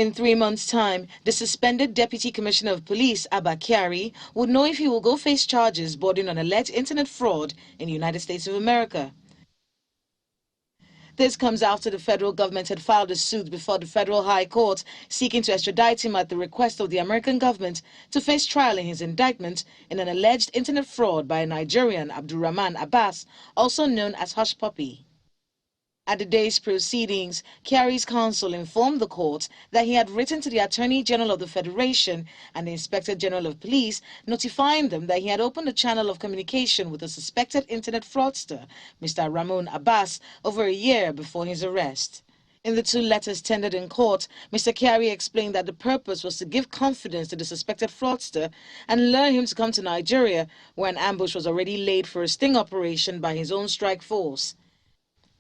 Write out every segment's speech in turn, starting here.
In 3 months' time, the suspended Deputy Commissioner of Police, Abba Kyari, would know if he will go face charges bordering on alleged internet fraud in the United States of America. This comes after the federal government had filed a suit before the federal high court seeking to extradite him at the request of the American government to face trial in his indictment in an alleged internet fraud by a Nigerian, Abdulrahman Abbas, also known as Hush Puppy. At the day's proceedings, Kyari's counsel informed the court that he had written to the Attorney General of the Federation and the Inspector General of Police, notifying them that he had opened a channel of communication with a suspected internet fraudster, Mr. Ramon Abbas, over a year before his arrest. In the 2 letters tendered in court, Mr. Kyari explained that the purpose was to give confidence to the suspected fraudster and lure him to come to Nigeria, where an ambush was already laid for a sting operation by his own strike force.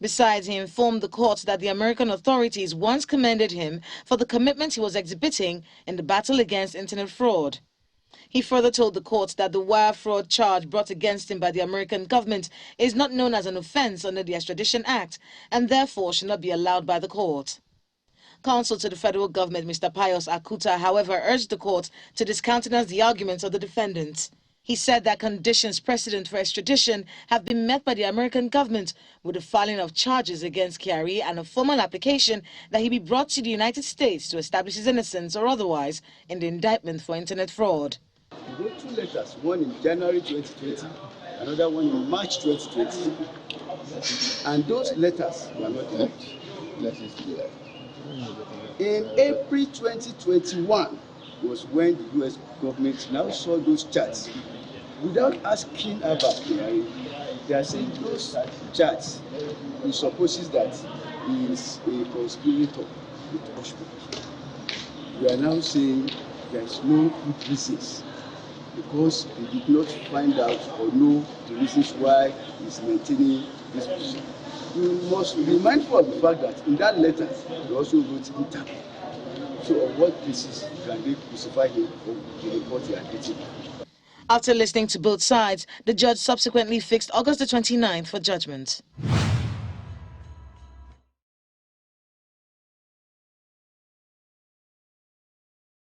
Besides, he informed the court that the American authorities once commended him for the commitment he was exhibiting in the battle against internet fraud. He further told the court that the wire fraud charge brought against him by the American government is not known as an offense under the Extradition Act and therefore should not be allowed by the court. Counsel to the federal government, Mr. Pius Akuta, however, urged the court to discountenance the arguments of the defendants. He said that conditions precedent for extradition have been met by the American government with the filing of charges against Kyari and a formal application that he be brought to the United States to establish his innocence or otherwise in the indictment for internet fraud. We wrote 2 letters, one in January 2020, another one in March 2020. And those letters were not read. In April 2021 was when the U.S. government now saw those charts. Without asking Abba, they are saying those charts, he supposes that he is a conspirator with Hush Puppy. We are now saying there is no good reasons because they did not find out or know the reasons why he is maintaining this position. We must be mindful of the fact that in that letter, they also wrote interview. So on what basis can they crucify him for the report they are getting? After listening to both sides, the judge subsequently fixed August the 29th for judgment.